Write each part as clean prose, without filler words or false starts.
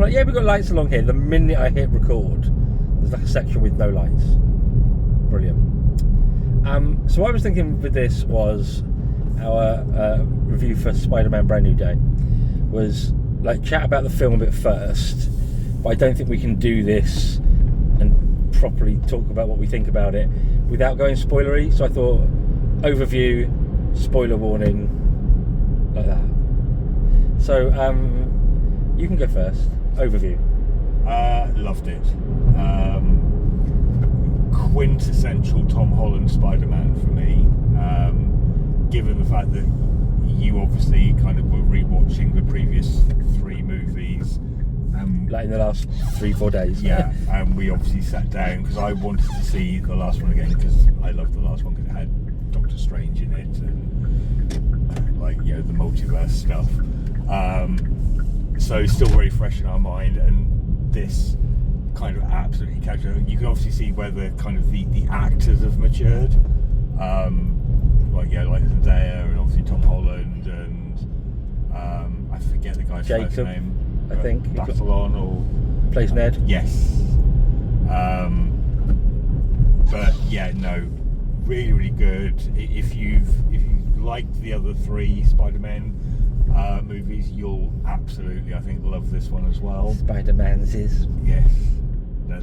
like, yeah, we've got lights along here. The minute I hit record, there's like a section with no lights. Brilliant. So what I was thinking with this was our review for Spider-Man Brand New Day was like chat about the film a bit first, but I don't think we can do this and properly talk about what we think about it without going spoilery. So I thought overview, spoiler warning, like that. So you can go first. Overview. Loved it. Quintessential Tom Holland Spider-Man for me. Given the fact that you obviously kind of were rewatching the previous 3 movies. Like in the last 3-4 days. Yeah, and we obviously sat down because I wanted to see the last one again because I loved the last one because it had Doctor Strange in it and like, you know, the multiverse stuff. So still very fresh in our mind, and this kind of absolutely captured. You can obviously see where the kind of the actors have matured. Like Zendaya and obviously Tom Holland and I forget the guy's first name. I think Batalon or plays Ned. Yes. But yeah, no, really, really good. If you liked the other 3 Spider-Man movies, you'll absolutely, I think, love this one as well. Spider-Man's is. Yes. No,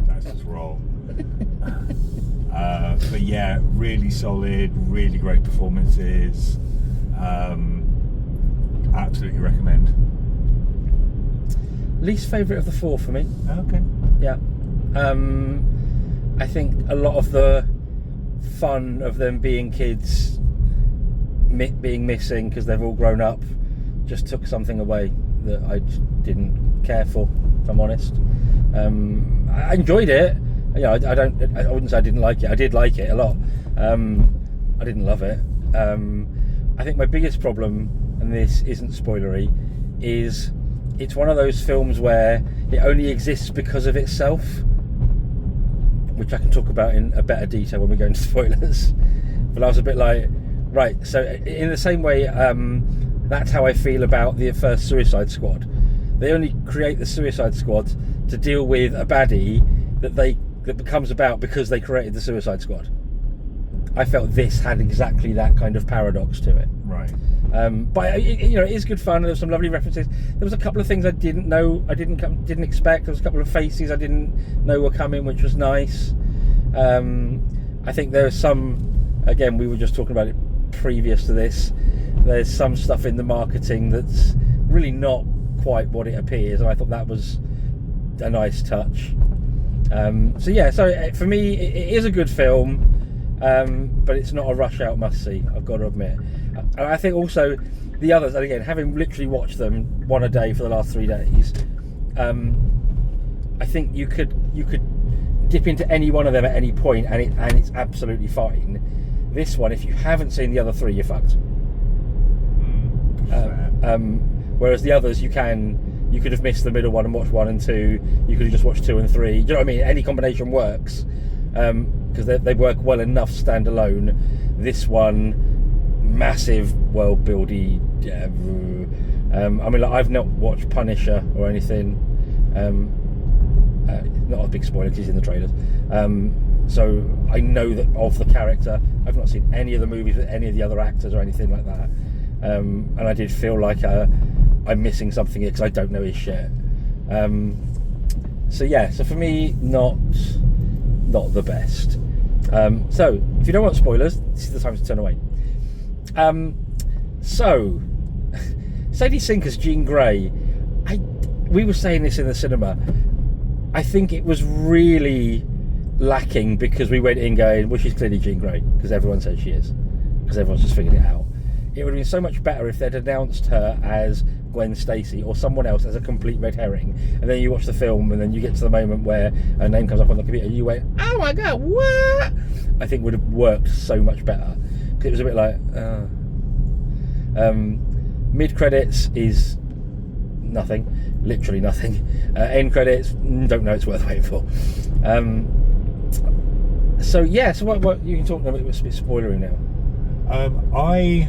that's just wrong. But yeah, really solid, really great performances. Absolutely recommend. Least favourite of the 4 for me. Okay. Yeah. I think a lot of the fun of them being kids being missing because they've all grown up just took something away that I didn't care for, if I'm honest. I enjoyed it. You know, I wouldn't say I didn't like it. I did like it a lot. I didn't love it. I think my biggest problem, and this isn't spoilery, is it's one of those films where it only exists because of itself, which I can talk about in a better detail when we go into spoilers. But I was a bit like, right, so in the same way, that's how I feel about the first Suicide Squad. They only create the Suicide Squad to deal with a baddie that becomes about because they created the Suicide Squad. I felt this had exactly that kind of paradox to it. Right. But it is good fun. There's some lovely references. There was a couple of things I didn't know, didn't expect. There was a couple of faces I didn't know were coming, which was nice. I think there was some. Again, we were just talking about it previous to this. There's some stuff in the marketing that's really not quite what it appears, and I thought that was a nice touch. So for me, it is a good film. But it's not a rush out must see, I've got to admit. And I think also the others, and again, having literally watched them one a day for the last 3 days, I think you could dip into any one of them at any point and it's absolutely fine. This one, if you haven't seen the other 3, you're fucked. Whereas the others, you could have missed the middle one and watched 1 and 2. You could have just watched 2 and 3. Do you know what I mean? Any combination works. Because they work well enough standalone. This one, massive world buildy. I've not watched Punisher or anything. Not a big spoiler because he's in the trailers. So I know that of the character. I've not seen any of the movies with any of the other actors or anything like that. And I did feel like I'm missing something here because I don't know his shit. So for me, not the best. So if you don't want spoilers, this is the time to turn away. So Sadie Sinker's Jean Grey, we were saying this in the cinema, I think it was really lacking because we went in going, well, she's clearly Jean Grey because everyone says she is, because everyone's just figured it out. It would have been so much better if they'd announced her as Gwen Stacy or someone else as a complete red herring, and then you watch the film and then you get to the moment where her name comes up on the computer and you went, oh my god, what? I think would have worked so much better, because it was a bit like mid-credits is nothing, literally nothing. End credits, don't know it's worth waiting for. So what you can talk about, it's a bit spoilery now. I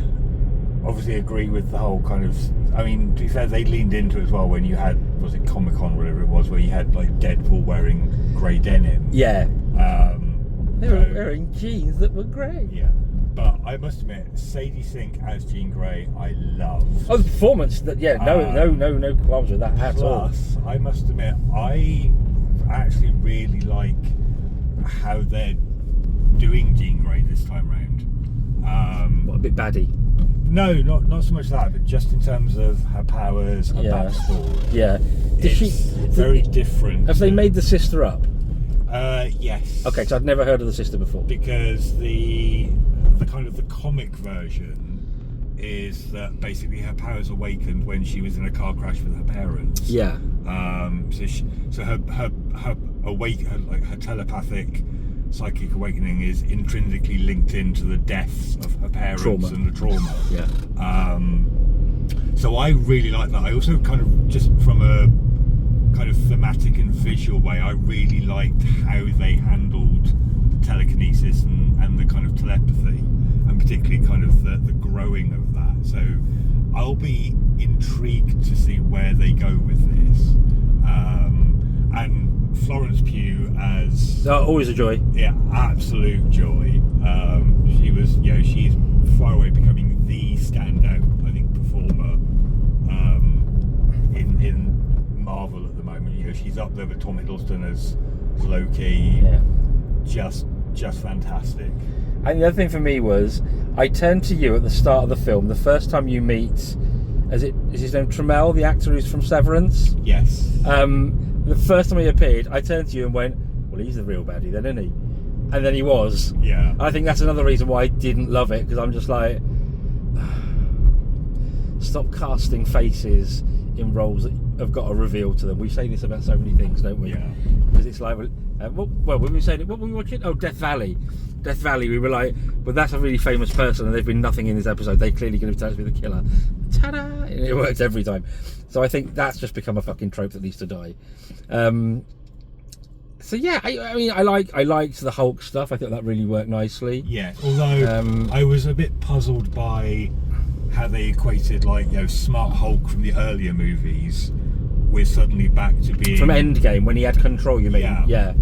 obviously agree with the whole kind of. I mean, to be fair, they leaned into it as well when you had, was it Comic-Con, whatever it was, where you had like Deadpool wearing grey denim. Yeah. They were wearing jeans that were grey. Yeah. But I must admit, Sadie Sink as Jean Grey, I love. Oh, the performance! No qualms with that at all. Plus, I must admit, I actually really like how they're doing Jean Grey this time round. What, a bit baddie? No, not so much that, but just in terms of her powers, her backstory. Yeah. It's very different. Have they made the sister up? Yes. Okay, so I'd never heard of the sister before. Because the kind of the comic version is that basically her powers awakened when she was in a car crash with her parents. Yeah. So her telepathic psychic awakening is intrinsically linked into the deaths of her parents and the trauma. Yeah. So I really like that. I also kind of, just from a kind of thematic and visual way, I really liked how they handled the telekinesis and the kind of telepathy, and particularly kind of the growing of that. So I'll be intrigued to see where they go with this. And Florence Pugh as... always a joy. Yeah, absolute joy. She's far away becoming the standout, I think, performer in Marvel at the moment. She's up there with Tom Hiddleston as Loki. Yeah. Just fantastic. And the other thing for me was, I turned to you at the start of the film, the first time you meet, is his name Trammell, the actor who's from Severance? Yes. The first time he appeared, I turned to you and went, well, he's the real baddie then, isn't he? And then he was. Yeah. I think that's another reason why I didn't love it, because I'm just like, stop casting faces in roles that have got a reveal to them. We say this about so many things, don't we? Yeah. Because it's like, well, we were saying, what were we watching? Oh, Death Valley. Death Valley, we were like, well, that's a really famous person and they've been nothing in this episode. They clearly going to turn out to be the killer. Ta-da! And it works every time. So I think that's just become a fucking trope that needs to die. So yeah, I mean, I liked the Hulk stuff. I thought that really worked nicely. Yeah, although I was a bit puzzled by how they equated, like, Smart Hulk from the earlier movies with suddenly back to being... From Endgame, when he had control, you mean? Yeah.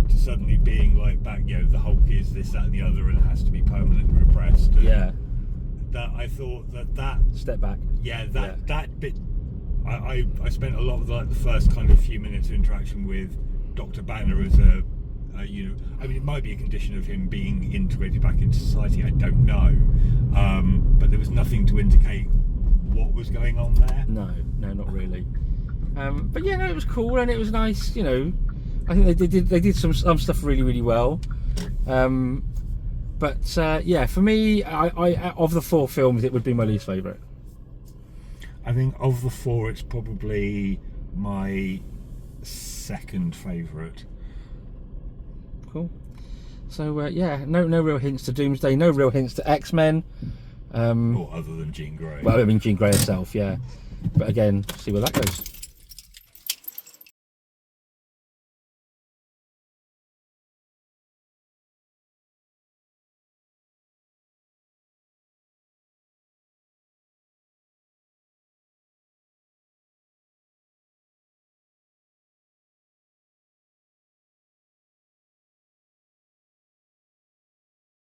To suddenly being like back, the Hulk is this, that and the other, and it has to be permanently repressed. And yeah. That I thought that... Step back. Yeah, that bit... I spent a lot of the first kind of few minutes of interaction with Dr. Banner as a I mean, it might be a condition of him being integrated back into society, I don't know, but there was nothing to indicate what was going on there. No, not really. But yeah, no, it was cool and it was nice. I think they did some stuff really, really well. But yeah, for me, I of the 4 films, it would be my least favourite. I think of the 4, it's probably my second favourite. Cool. So yeah, no real hints to Doomsday, no real hints to X-Men. Or other than Jean Grey. Well, I mean Jean Grey herself, yeah. But again, see where that goes.